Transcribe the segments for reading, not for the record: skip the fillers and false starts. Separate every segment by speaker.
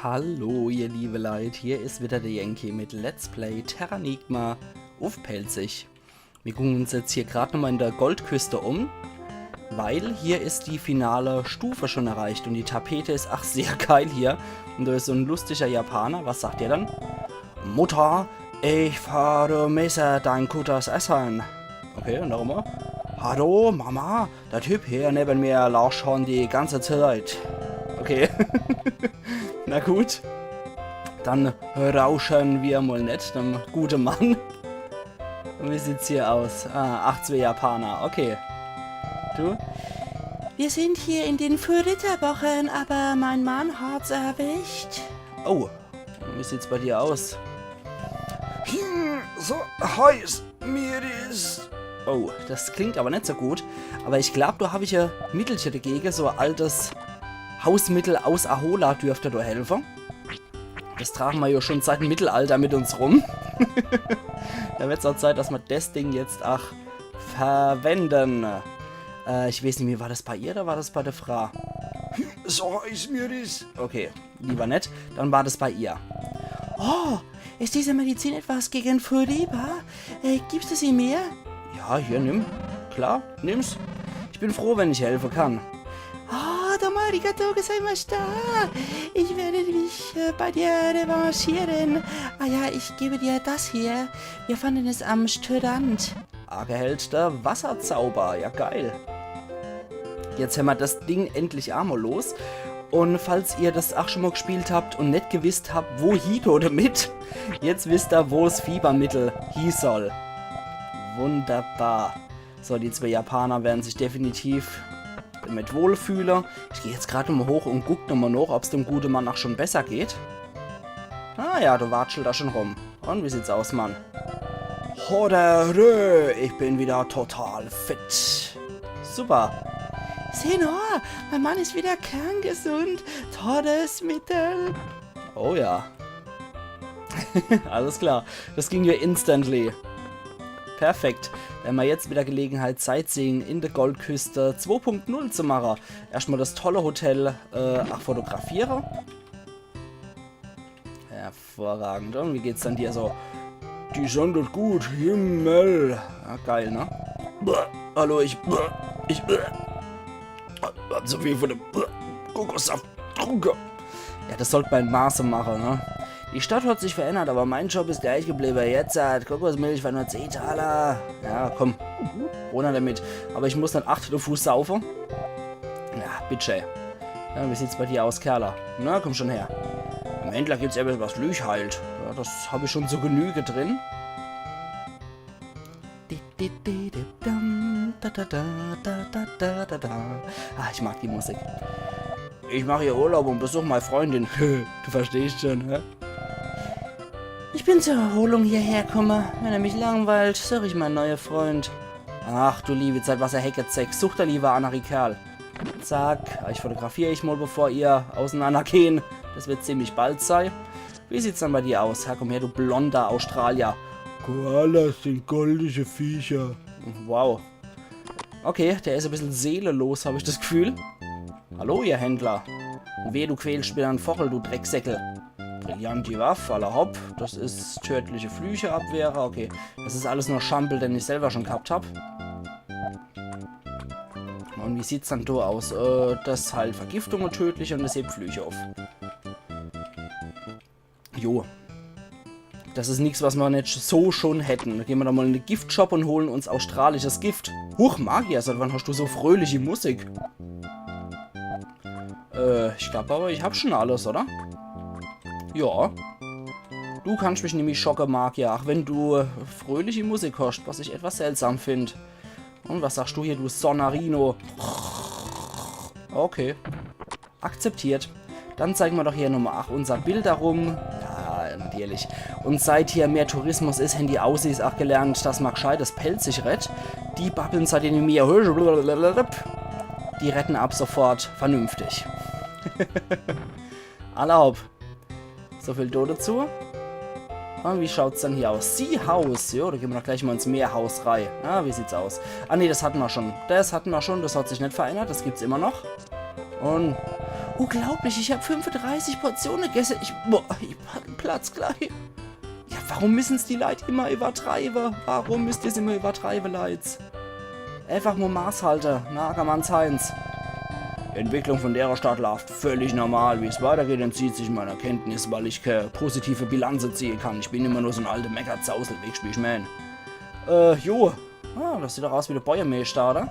Speaker 1: Hallo ihr liebe Leute, hier ist wieder der Yankee mit Let's Play Terranigma auf Pelzig. Wir gucken uns jetzt hier gerade nochmal in der Goldküste um, weil hier ist die finale Stufe schon erreicht und die Tapete ist ach sehr geil hier. Und da ist so ein lustiger Japaner, was sagt ihr dann? Mutter, ich vermisse dein gutes Essen. Okay, und darum mal? Hallo Mama, der Typ hier neben mir lacht schon die ganze Zeit. Okay. Na gut. Dann rauschen wir mal nicht, dem guten Mann. Und wie sieht's hier aus? Ah, 2 Japaner. Okay. Du? Wir sind hier in den Frühritterwochen, aber mein Mann hat's erwischt. Oh, wie sieht's bei dir aus?
Speaker 2: So heiß mir ist.
Speaker 1: Oh, das klingt aber nicht so gut. Aber ich glaube, da habe ich ein Mittelchen dagegen, so ein altes Hausmittel aus Ahola dürfte da helfen. Das tragen wir ja schon seit dem Mittelalter mit uns rum. Da wird es auch Zeit, dass wir das Ding jetzt auch verwenden. Ich weiß nicht, wie war das bei ihr oder war das bei der Frau?
Speaker 2: So heiß mir ist.
Speaker 1: Okay, lieber nicht. Dann war das bei ihr. Oh, ist diese Medizin etwas gegen Fieber? Gibst du sie mir? Ja, hier, nimm. Klar, nimm's. Ich bin froh, wenn ich helfen kann. Arigato gozaimashita. Ich werde mich bei dir revanchieren. Ah ja, ich gebe dir das hier. Wir fanden es am Strand. Gehälter Wasserzauber. Ja, geil. Jetzt haben wir das Ding endlich einmal los. Und falls ihr das auch schon mal gespielt habt und nicht gewusst habt, wo Hito damit, jetzt wisst ihr, wo das Fiebermittel hier soll. Wunderbar. So, die 2 Japaner werden sich definitiv mit wohlfühlen. Ich gehe jetzt gerade mal hoch und gucke nochmal nach, ob es dem guten Mann auch schon besser geht. Ah ja, du watschelt da schon rum. Und wie sieht's aus, Mann? Hodere, ich bin wieder total fit. Super. Sieh nur, mein Mann ist wieder kerngesund. Todesmittel. Oh ja. Alles klar. Das ging ja instantly. Perfekt. Wenn wir jetzt wieder Gelegenheit Sightseeing in der Goldküste 2.0 zu machen. Erstmal das tolle Hotel fotografieren. Hervorragend. Und wie geht's dann dir so?
Speaker 2: Die sind doch gut. Himmel.
Speaker 1: Ja, geil, ne?
Speaker 2: Hallo, ich hab so viel von dem Kokossaft getrunken.
Speaker 1: Ja, das sollte man in Maße machen, ne? Die Stadt hat sich verändert, aber mein Job ist gleich geblieben. Jetzt hat Kokosmilch für nur 10 Taler. Ja, komm. Runter damit. Aber ich muss dann 8 Fuß saufen. Ja, bitte. Ja, wie sieht's bei dir aus, Kerler? Na, komm schon her. Im Händler gibt's etwas, was Lüch heilt. Ja, das habe ich schon zur Genüge drin. Ah, ich mag die Musik. Ich mache hier Urlaub und besuche meine Freundin. Du verstehst schon, hä? Ich bin zur Erholung hierher gekommen. Wenn er mich langweilt, suche ich meinen neuen Freund. Ach du liebe Zeit, was er Heckezeck. Sucht er lieber Anna Kerl. Zack, ich fotografiere ich mal, bevor ihr auseinandergehen. Das wird ziemlich bald sein. Wie sieht's dann bei dir aus? Herr, komm her, du blonder Australier.
Speaker 2: Koalas sind goldige Viecher.
Speaker 1: Wow. Okay, der ist ein bisschen seelenlos, habe ich das Gefühl. Hallo, ihr Händler. Weh, du quälst mir einen Vogel, du Drecksäckel. Brillante Waffe, aller hopp. Das ist tödliche Flüche Abwehrer. Okay, das ist alles nur Schampel, den ich selber schon gehabt habe. Und wie sieht's dann da aus? Das halt Vergiftungen tödlich und das hebt Flüche auf. Jo. Das ist nichts, was wir nicht so schon hätten. Da gehen wir doch mal in den Giftshop und holen uns australisches Gift. Huch, Magier, seit wann hast du so fröhliche Musik? Ich glaube aber, ich habe schon alles, oder? Ja. Du kannst mich nämlich schocken, Magier, auch wenn du fröhliche Musik hörst, was ich etwas seltsam finde. Und was sagst du hier, du Sonarino? Okay. Akzeptiert. Dann zeigen wir doch hier nochmal unser Bild darum. Ja, natürlich. Und seit hier mehr Tourismus ist, haben die Aussies auch gelernt, dass man gescheites Pelzig rettet. Die babbeln seitdem mir. Die retten ab sofort vernünftig. Erlaub. So viel dazu. Und wie schaut's dann hier aus? Seahouse. Jo, da gehen wir doch gleich mal ins Meerhaus rein. Ah, wie sieht's aus? Ah, ne, das hatten wir schon. Das hatten wir schon. Das hat sich nicht verändert. Das gibt's immer noch. Und Unglaublich, ich habe 35 Portionen gegessen. Ich hab einen Platz gleich. Ja, warum müssen es die Leute immer übertreiben? Warum müsst ihr es immer übertreiben, Leute? Einfach nur Maß halten. Nagermanns Heinz. Die Entwicklung von der Stadt läuft völlig normal. Wie es weitergeht, entzieht sich meiner Kenntnis, weil ich keine positive Bilanz ziehen kann. Ich bin immer nur so ein alter Meckerzausel, wie ich mein. Jo. Ah, das sieht doch aus wie der Bäuermeister, oder?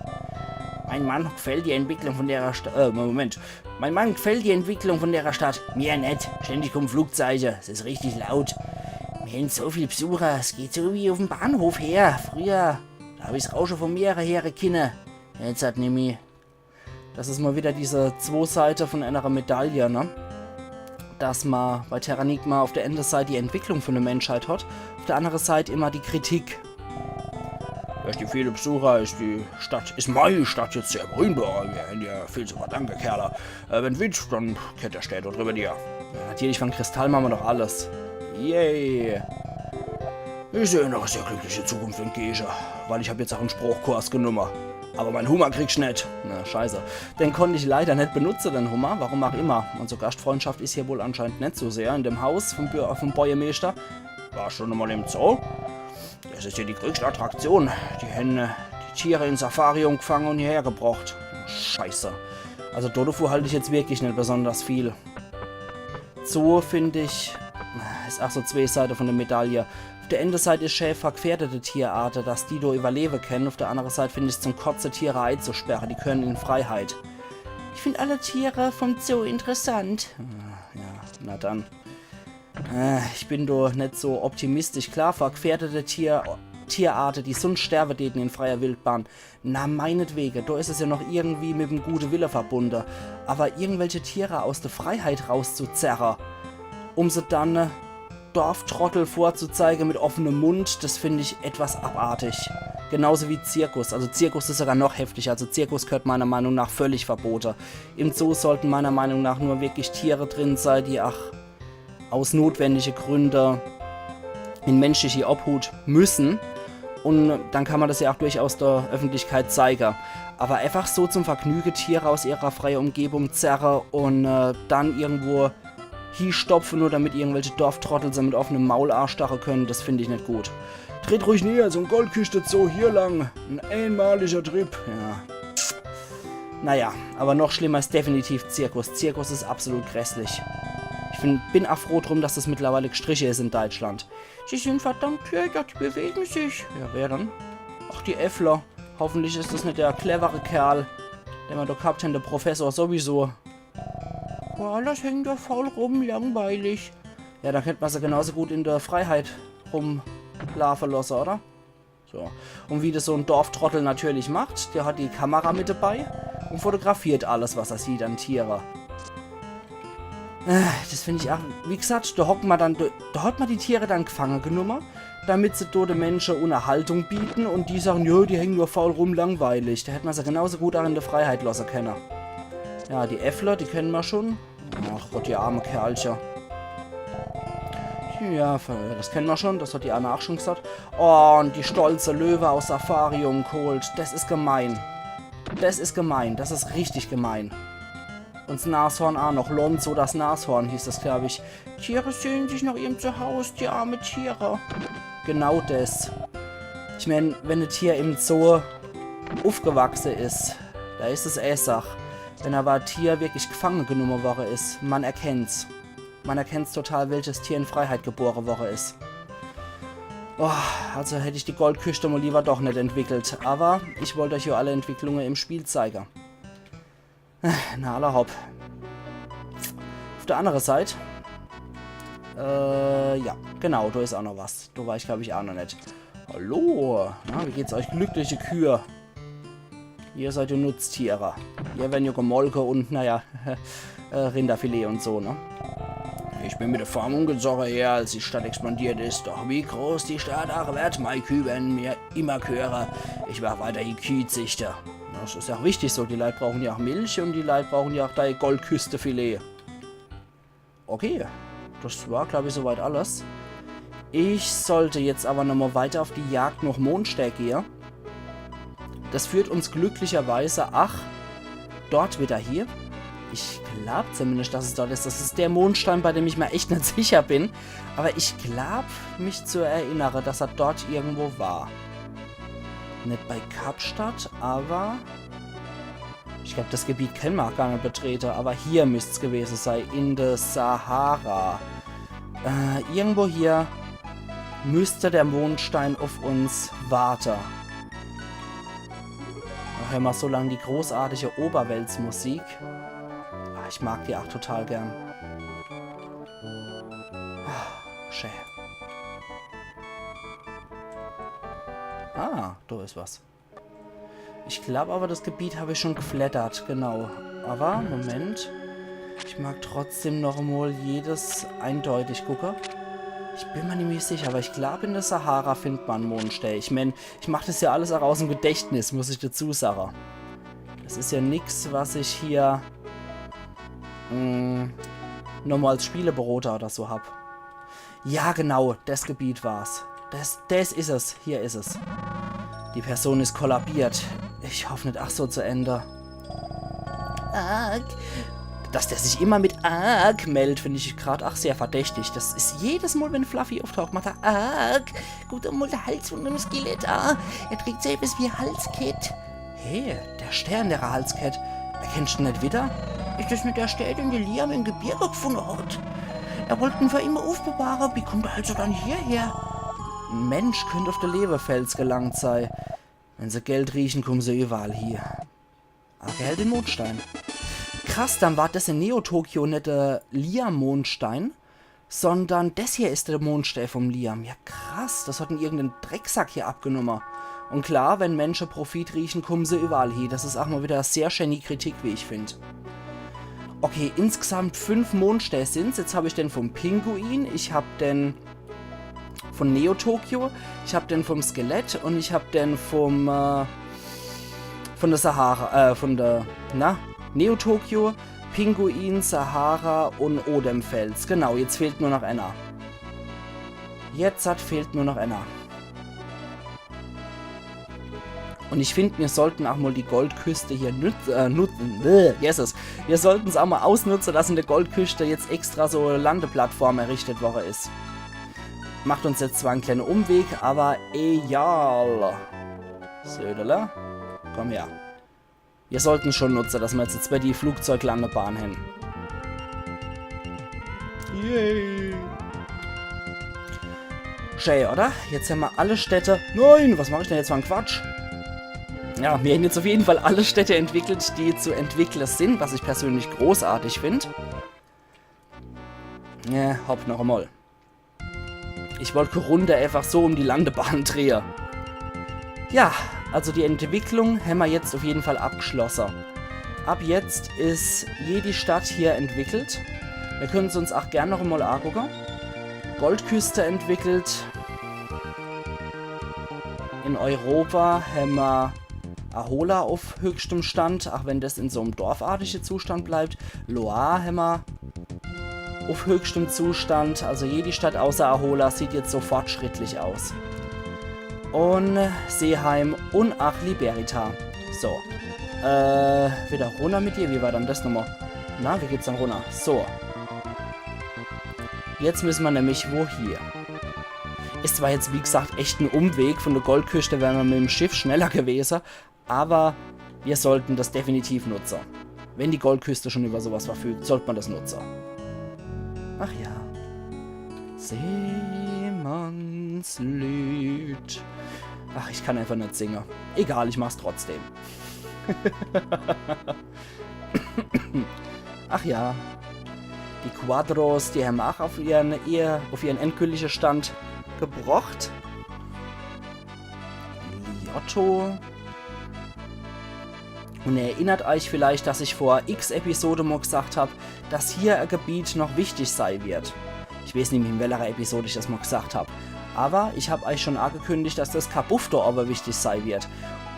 Speaker 1: Mein Mann gefällt die Entwicklung von der Stadt. Moment. Mein Mann gefällt die Entwicklung von der Stadt. Mir nicht. Ständig kommen Flugzeuge. Es ist richtig laut. Wir haben so viele Besucher. Es geht so wie auf dem Bahnhof her. Früher, da habe ich das Rauschen von Meere her kennen. Jetzt hat nämlich. Das ist mal wieder diese zwei Seiten von einer Medaille, ne? Dass man bei Terranigma auf der einen Seite die Entwicklung von der Menschheit hat, auf der anderen Seite immer die Kritik. Durch die vielen Besucher ist meine Stadt jetzt sehr berühmbar. Wir haben ja viel zu verdanken, Kerle. Wenn willst, dann kennt der Städte drüber dir. Ja, natürlich von Kristall machen wir doch alles. Yay! Ich sehe noch eine sehr glückliche Zukunft entgegen, weil ich habe jetzt auch einen Spruchkurs genommen. Aber mein Hummer kriegst du nicht. Na, scheiße. Den konnte ich leider nicht benutzen, den Hummer. Warum auch immer. Und so Gastfreundschaft ist hier wohl anscheinend nicht so sehr. In dem Haus vom Bäuermeister. War schon mal im Zoo. Das ist hier die größte Attraktion. Die haben die Tiere in Safari umgefangen und hierher gebracht. Scheiße. Also Dodofu halte ich jetzt wirklich nicht besonders viel. So finde ich... Ist auch so zwei Seiten von der Medaille. Auf der einen Seite ist Schäfer gefährdete Tierarten, dass die da überleben können. Auf der anderen Seite finde ich es zum Kotze, Tiere einzusperren. Die können in Freiheit. Ich finde alle Tiere vom Zoo interessant. Ja, na dann. Ich bin doch nicht so optimistisch. Klar, vergefährdete Tierarten, die sonst sterben täten in freier Wildbahn. Na, meinetwegen, da ist es ja noch irgendwie mit dem guten Wille verbunden. Aber irgendwelche Tiere aus der Freiheit rauszuzerren, um sie dann Dorftrottel vorzuzeigen mit offenem Mund, das finde ich etwas abartig. Genauso wie Zirkus. Also Zirkus ist sogar noch heftiger. Also Zirkus gehört meiner Meinung nach völlig verboten. Im Zoo sollten meiner Meinung nach nur wirklich Tiere drin sein, die aus notwendigen Gründen in menschliche Obhut müssen. Und dann kann man das ja auch durchaus der Öffentlichkeit zeigen. Aber einfach so zum Vergnügen Tiere aus ihrer freien Umgebung zerren und dann irgendwo hinstopfen, nur damit irgendwelche Dorftrottel so mit offenem Maul arschstachen können, das finde ich nicht gut. Tritt ruhig näher, so ein Goldküste Zoo hier lang. Ein einmaliger Trip. Ja. Naja, aber noch schlimmer ist definitiv Zirkus. Zirkus ist absolut grässlich. Ich bin auch froh drum, dass das mittlerweile gestrichen ist in Deutschland. Sie sind verdammt klug, die bewegen sich. Ja, wer dann? Ach, die Äffler. Hoffentlich ist das nicht der clevere Kerl, den wir doch gehabt haben, der Professor sowieso. Ja, alles hängt da faul rum, langweilig. Ja, dann könnte man sie genauso gut in der Freiheit rumlaufen lassen, oder? So. Und wie das so ein Dorftrottel natürlich macht, der hat die Kamera mit dabei und fotografiert alles, was er sieht an Tiere. Das finde ich auch, wie gesagt, da hat man die Tiere dann gefangen genommen, damit sie dort den Menschen Unterhaltung bieten und die sagen, ja, die hängen nur faul rum, langweilig. Da hätte man sie genauso gut auch in der Freiheit lassen können. Ja, die Äffler, die kennen wir schon. Ach Gott, die arme Kerlchen. Ja, das kennen wir schon, das hat die Anna auch schon gesagt. Oh, und die stolze Löwe aus Safari umgeholt. Das ist gemein. Das ist gemein, das ist richtig gemein. Und das Nashorn auch noch. Lonzo, das Nashorn hieß das, glaube ich. Tiere sehen sich nach ihrem Zuhause, die arme Tiere. Genau das. Ich meine, wenn ein Tier im Zoo aufgewachsen ist, da ist es Sache. Wenn aber ein Tier wirklich gefangen genommen worden ist, man erkennt's. Man erkennt's total, welches Tier in Freiheit geboren worden ist. Oh, also hätte ich die Goldküste mal lieber doch nicht entwickelt. Aber ich wollte euch ja alle Entwicklungen im Spiel zeigen. Na, aller hopp. Auf der anderen Seite. Ja, genau, da ist auch noch was. Da war ich, glaube ich, auch noch nicht. Hallo, na, wie geht's euch, glückliche Kühe? Ihr seid ja Nutztiere. Ihr werden ja gemolken und, naja, Rinderfilet und so, ne? Ich bin mit der Farm umgezogen her, als die Stadt expandiert ist. Doch wie groß die Stadt auch wird, meine Kühe werden mir immer hören. Ich war weiterhin Kühzüchter. Das ist ja auch wichtig so. Die Leute brauchen ja auch Milch und die Leute brauchen ja auch dein Goldküstefilet. Okay, das war, glaube ich, soweit alles. Ich sollte jetzt aber nochmal weiter auf die Jagd nach Mondstern gehen. Das führt uns glücklicherweise, dort wieder hier, Ich glaube zumindest, dass es dort ist. Das ist der Mondstein, bei dem ich mir echt nicht sicher bin. Aber ich glaube, mich zu erinnern, dass er dort irgendwo war. Nicht bei Kapstadt, aber... Ich glaube, das Gebiet können wir auch gar nicht betreten. Aber hier müsste es gewesen sein. In der Sahara. Irgendwo hier müsste der Mondstein auf uns warten. Da hören wir so lange die großartige Oberweltsmusik. Ich mag die auch total gern. Schön. Ah, da ist was. Ich glaube aber, das Gebiet habe ich schon geflattert, genau. Aber, Moment. Ich mag trotzdem noch mal jedes eindeutig gucken. Ich bin mir nicht mehr sicher, aber ich glaube, in der Sahara findet man Mondstein. Ich meine, ich mache das ja alles auch aus dem Gedächtnis, muss ich dazu sagen. Das ist ja nichts, was ich hier nochmal als Spieleberater oder so habe. Ja, genau, das Gebiet war's. Das ist es. Hier ist es. Die Person ist kollabiert. Ich hoffe nicht, ach so, zu Ende. Arg. Dass der sich immer mit Arg meldet, finde ich gerade auch sehr verdächtig. Das ist jedes Mal, wenn Fluffy auftaucht, macht er Arg. Gut, mal der Hals von dem Skelett. Ah, er trägt selbst wie Halskett. Hey, der Stern der Halskett. Erkennst du ihn nicht wieder? Ist das nicht der Stern, den die Liam im Gebirge gefunden hat? Er wollte ihn für immer aufbewahren. Wie kommt er also dann hierher? Ein Mensch könnte auf der Leberfels gelangt sein. Wenn sie Geld riechen, kommen sie überall hier. Aber er hält den Mondstein. Krass, dann war das in Neo-Tokio nicht der Liam-Mondstein, sondern das hier ist der Mondstein vom Liam. Ja krass, das hat in irgendeinen Drecksack hier abgenommen. Und klar, wenn Menschen Profit riechen, kommen sie überall hier. Das ist auch mal wieder eine sehr schöne Kritik, wie ich finde. Okay, insgesamt 5 Mondsteine sind es. Jetzt habe ich den vom Pinguin, ich habe den von Neo-Tokio, ich habe den vom Skelett und ich habe den vom von der Sahara, von der, Neo-Tokio, Pinguin, Sahara und Odemfels. Genau, jetzt fehlt nur noch einer. Fehlt nur noch einer. Und ich finde, wir sollten auch mal die Goldküste hier nutzen. Wir sollten es auch mal ausnutzen, dass in der Goldküste jetzt extra so eine Landeplattform errichtet worden ist. Macht uns jetzt zwar einen kleinen Umweg, aber egal. Södele, komm her. Wir sollten schon nutzen, dass wir jetzt bei die Flugzeuglandebahn hin. Yay! Schön, oder? Jetzt haben wir alle Städte... Nein, was mache ich denn jetzt für einen Quatsch? Ja, wir haben jetzt auf jeden Fall alle Städte entwickelt, die zu entwickeln sind, was ich persönlich großartig finde. Ja, hopp, noch einmal. Ich wollte Runde einfach so um die Landebahn drehen. Ja, also die Entwicklung haben wir jetzt auf jeden Fall abgeschlossen. Ab jetzt ist jede Stadt hier entwickelt. Wir können es uns auch gerne noch einmal angucken. Goldküste entwickelt. In Europa haben wir Ahola auf höchstem Stand, auch wenn das in so einem dorfartigen Zustand bleibt. Loire haben wir auf höchstem Zustand. Also jede Stadt außer Ahola sieht jetzt so fortschrittlich aus. Und Seeheim und ach Liberita. So. Wieder runter mit dir. Wie war dann das nochmal? Na, wie geht's dann runter? So. Jetzt müssen wir nämlich wohin? Ist zwar jetzt, wie gesagt, echt ein Umweg. Von der Goldküste wären wir mit dem Schiff schneller gewesen. Aber wir sollten das definitiv nutzen. Wenn die Goldküste schon über sowas verfügt, sollte man das nutzen. Ach ja. Seemannslied. Ach, ich kann einfach nicht singen. Egal, ich mach's trotzdem. Ach ja. Die Quadros, die haben auch auf ihren endgültigen Stand gebracht. Liotto. Und ihr erinnert euch vielleicht, dass ich vor x Episode mal gesagt habe, dass hier ein Gebiet noch wichtig sein wird. Ich weiß nicht, in welcher Episode ich das mal gesagt habe. Aber ich habe euch schon angekündigt, dass das Kabuff-Tor aber wichtig sein wird.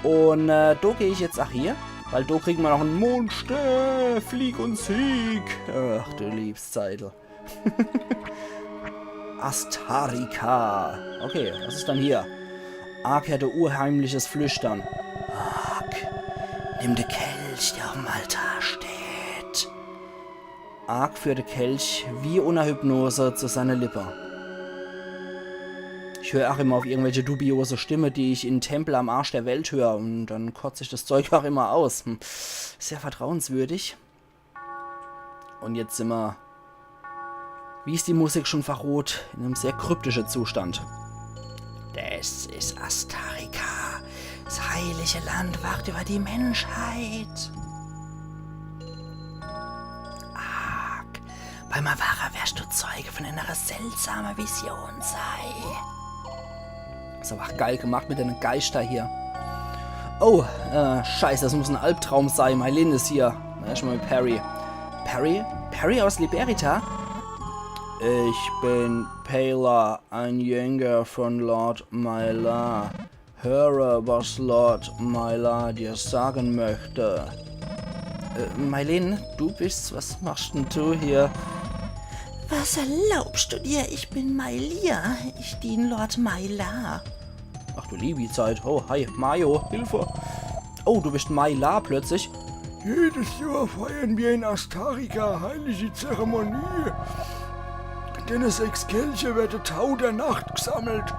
Speaker 1: Und da gehe ich jetzt auch hier, weil da kriegen wir noch einen Mondstern, Flieg und Sieg. Ach, du liebst Zeitl. Astarika. Okay, was ist dann hier? Ark hätte urheimliches Flüstern. Ark, nimm den Kelch, der auf dem Altar steht. Arg führte Kelch wie unter Hypnose zu seiner Lippe. Ich höre auch immer auf irgendwelche dubiose Stimme, die ich in Tempel am Arsch der Welt höre. Und dann kotze ich das Zeug auch immer aus. Sehr vertrauenswürdig. Und jetzt sind wir, wie es die Musik schon verrot, in einem sehr kryptischen Zustand. Das ist Astarika. Das heilige Land wacht über die Menschheit. Arg. Bei Mavara wärst du Zeuge von einer seltsamen Vision sei. Ist aber auch geil gemacht mit den Geister hier. Oh, scheiße, das muss ein Albtraum sein. Mylin ist hier. Erstmal mit Perry. Perry? Perry aus Liberita? Ich bin Pela, ein Jünger von Lord Myla. Höre, was Lord Myla dir sagen möchte. Mylin, du bist, was machst denn du hier? Was erlaubst du dir? Ich bin Mylia. Ich diene Lord Myla. Ach du Libi-Zeit. Oh, hi, Mayo, Hilfe. Oh, du bist Myla plötzlich.
Speaker 2: Jedes Jahr feiern wir in Astarika heilige Zeremonie. Denn 6 Kelche werden Tau der Nacht gesammelt.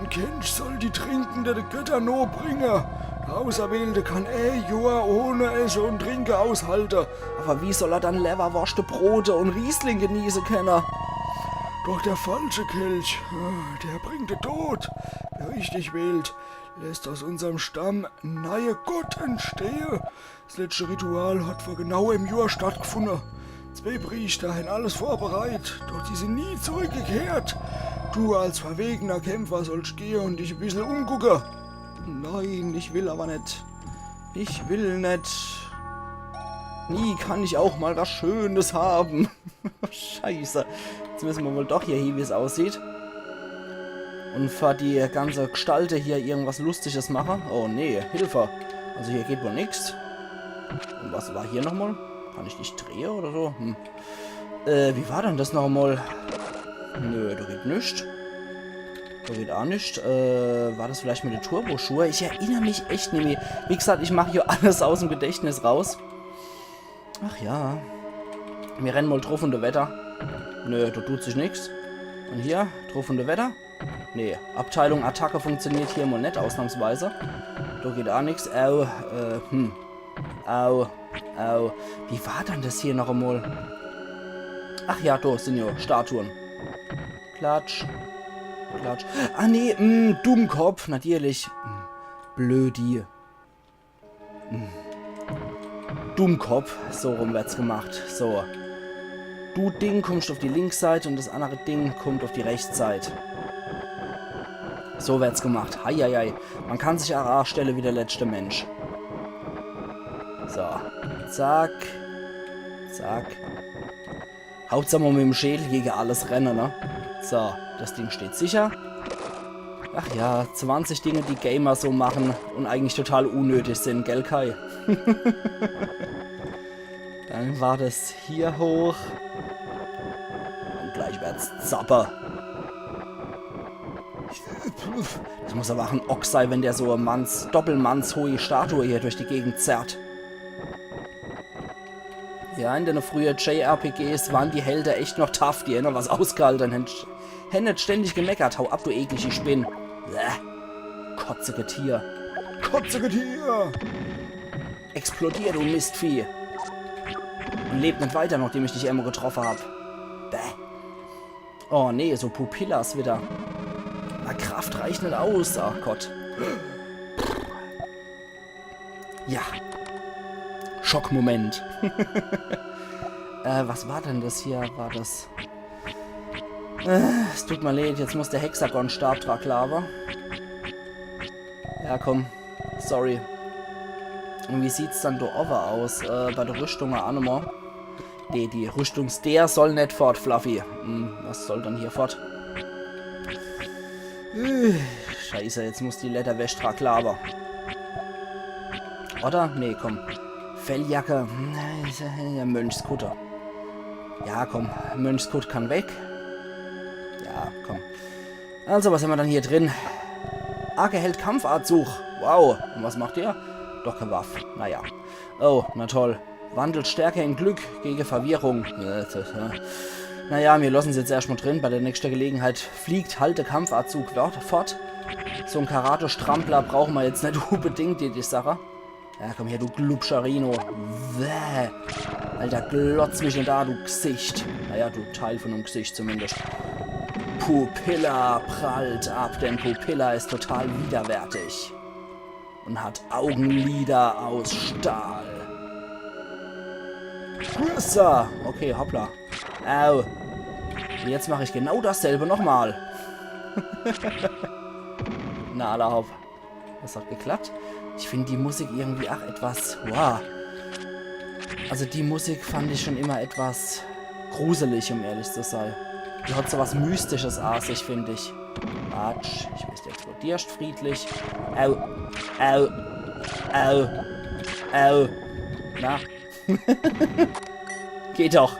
Speaker 2: Ein Kelch soll die Trinkende der Götter no bringen. Der Auserwählte kann Jahr ohne Essen und Trinken aushalten.
Speaker 1: Aber wie soll er dann Leberwurste, Brote und Riesling genießen können?
Speaker 2: Doch der falsche Kelch, der bringt den Tod. Wer richtig wählt, lässt aus unserem Stamm ein neuer Gott entstehen. Das letzte Ritual hat vor genau einem Jahr stattgefunden. 2 Priester haben alles vorbereitet, doch die sind nie zurückgekehrt. Du als verwegener Kämpfer sollst gehen und dich ein bisschen umgucken.
Speaker 1: Nein, ich will aber nicht. Ich will nicht. Nie kann ich auch mal was Schönes haben. Scheiße. Jetzt müssen wir wohl doch hier hin, wie es aussieht. Und für die ganze Gestalte hier irgendwas Lustiges machen. Oh nee, Hilfe. Also hier geht wohl nichts. Und was war hier nochmal? Kann ich dich drehen oder so? Wie war denn das nochmal? Nö, da geht nichts. Da geht auch nichts. War das vielleicht mit der Turboschuhe? Ich erinnere mich echt nicht mehr. Wie gesagt, ich mache hier alles aus dem Gedächtnis raus. Ach ja. Wir rennen mal drauf unter Wetter. Nö, da tut sich nichts. Und hier, drauf unter Wetter. Nee, Abteilung Attacke funktioniert hier mal nicht, ausnahmsweise. Da geht auch nichts. Au, Au, au. Wie war denn das hier noch einmal? Ach ja, da sind ja Statuen. Klatsch. Klatsch. Ah nee, Dummkopf, natürlich. Blödi. Dummkopf, so rum wird's gemacht. So. Du Ding kommst auf die Linksseite und das andere Ding kommt auf die Rechtsseite. So wird's gemacht. Heieiei. Man kann sich auch anstellen wie der letzte Mensch. So. Zack. Zack. Hauptsache mit dem Schädel gegen alles rennen, ne? So. Das Ding steht sicher. Ach ja, 20 Dinge, die Gamer so machen und eigentlich total unnötig sind, gell Kai? Dann war das hier hoch. Und gleich wird's zapper. Das muss aber auch ein Ochs sein, wenn der so eine doppelmannshohe Statue hier durch die Gegend zerrt. Ja, in den frühen JRPGs waren die Helden echt noch tough, die hätten noch was ausgehalten. Hätten nicht ständig gemeckert. Hau ab, du eklige Spinn. Bäh. Kotzige Tier.
Speaker 2: Kotzige Tier!
Speaker 1: Explodier, du Mistvieh. Und lebt nicht weiter, nachdem ich dich immer getroffen habe. Bäh. Oh nee, so Pupillas wieder. Na, Kraft reicht nicht aus. Ach Gott. Ja. Schockmoment. Was war denn das hier? War das... es tut mir leid, jetzt muss der Hexagon-Stab dran lava. Ja, komm. Sorry. Und wie sieht's dann da over aus? Bei der Rüstung auch nochmal. Nee, die Rüstungsder soll nicht fort, Fluffy. Was soll dann hier fort? Scheiße, jetzt muss die Lederwäsche dran lava. Oder? Nee, komm. Felljacke. Mönchskutter. Ja, komm. Mönchskut kann weg. Ja, komm. Also, was haben wir dann hier drin? Arke hält Kampfartzug. Wow. Und was macht ihr? Doch keine Waffe. Naja. Oh, na toll. Wandelt Stärke in Glück gegen Verwirrung. Naja, wir lassen es jetzt erstmal drin. Bei der nächsten Gelegenheit fliegt halt der Kampfanzug fort. So ein Karate-Strampler brauchen wir jetzt nicht unbedingt, die Sache. Ja, komm her, du Glubscherino. Wäh. Alter, glotz mich nicht da, du Gesicht. Naja, du Teil von einem Gesicht zumindest. Pupilla prallt ab, denn Pupilla ist total widerwärtig. Und hat Augenlider aus Stahl. So, okay, hoppla. Au. Und jetzt mache ich genau dasselbe nochmal. Na, aller Hopp. Das hat geklappt. Ich finde die Musik irgendwie auch etwas... Wow. Also die Musik fand ich schon immer etwas gruselig, um ehrlich zu sein. Die hat so was Mystisches an sich, finde ich. Quatsch. Ich weiß, du explodierst friedlich. Au. Au. Au. Au. Na. Geht doch.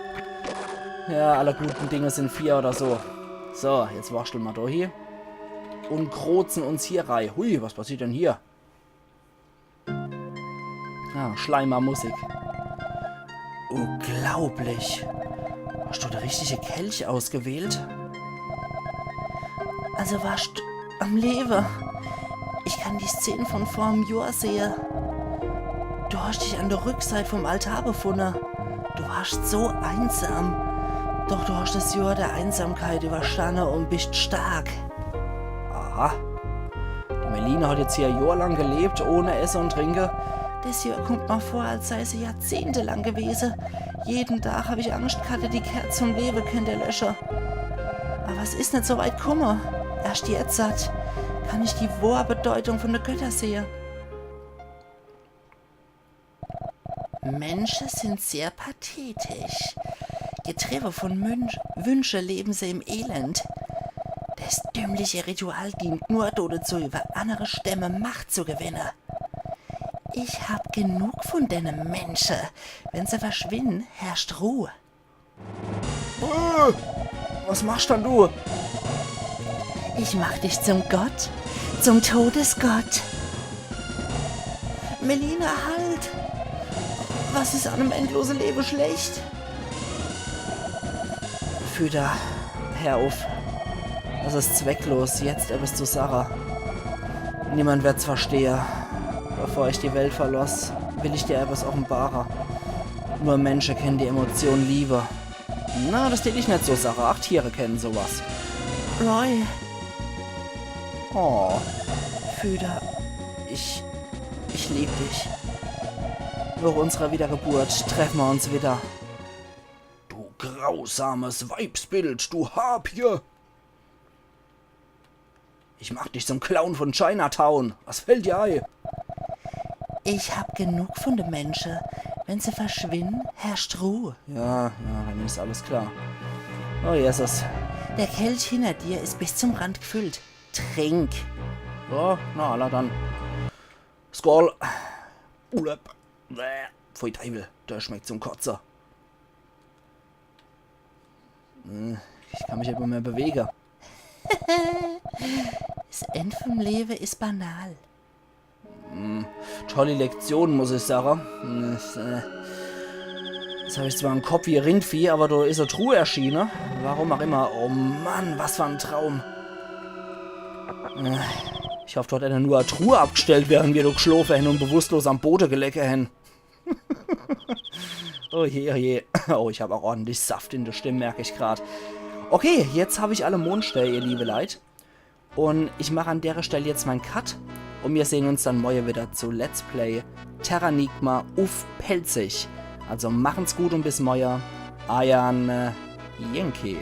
Speaker 1: Ja, alle guten Dinge sind 4 oder so. So, jetzt wascheln wir da hier. Und krozen uns hier rein. Hui, was passiert denn hier? Ah, Schleimermusik. Unglaublich. Hast du der richtige Kelch ausgewählt? Also warst du am Leben. Ich kann die Szene von vor einem Jahr sehen. Du hast dich an der Rückseite vom Altar befunden. Du warst so einsam. Doch du hast das Jahr der Einsamkeit überstanden und bist stark. Aha. Die Melina hat jetzt hier ein Jahr lang gelebt, ohne Essen und Trinken. Das Jahr kommt mir vor, als sei sie jahrzehntelang gewesen. Jeden Tag habe ich Angst gehabt, die Kerze zum Leben könnte löschen. Aber es ist nicht so weit gekommen. Erst jetzt kann ich die wahre Bedeutung von der Götter sehen. Menschen sind sehr pathetisch. Getrieben von Wünschen leben sie im Elend. Das dümmliche Ritual dient nur dazu, über andere Stämme Macht zu gewinnen. Ich hab genug von denen Menschen. Wenn sie verschwinden, herrscht Ruhe.
Speaker 2: Was machst denn du?
Speaker 1: Ich mach dich zum Gott, zum Todesgott. Melina, halt! Was ist an einem endlosen Leben schlecht? Füder, hör auf. Das ist zwecklos, jetzt etwas zu Sarah. Niemand wird's verstehen. Bevor ich die Welt verlasse, will ich dir etwas offenbaren. Nur Menschen kennen die Emotion Liebe. Na, das denke ich nicht so, Sarah. 8 Tiere kennen sowas. Roy. Oh. Füder, ich liebe dich. Nach unserer Wiedergeburt treffen wir uns wieder.
Speaker 2: Du grausames Weibsbild, du Harpie!
Speaker 1: Ich mach dich zum Clown von Chinatown. Was fällt dir ein? Ich hab genug von den Menschen. Wenn sie verschwinden, herrscht Ruhe. Ja, dann ist alles klar. Oh, Jesus. Der Kelch hinter dir ist bis zum Rand gefüllt. Trink. So, na, alla dann. Skål. Urlaub. Pfui Teufel, der schmeckt zum Kotzer. Ich kann mich aber mehr bewegen. Das Ende vom Leben ist banal. Tolle Lektion, muss ich sagen. Jetzt habe ich zwar einen Kopf wie Rindvieh, aber da ist eine Truhe erschienen. Warum auch immer. Oh Mann, was für ein Traum. Ich hoffe, dort hätte nur eine Truhe abgestellt, während wir da geschlafen haben und bewusstlos am Boden gelegen haben. Oh je, oh je. Oh, ich habe auch ordentlich Saft in der Stimme, merke ich gerade. Okay, jetzt habe ich alle Mondstelle, ihr liebe Leute. Und ich mache an der Stelle jetzt meinen Cut. Und wir sehen uns dann morgen wieder zu Let's Play Terranigma auf Pelzig. Also machen's gut und bis morgen. Ayan Yankee.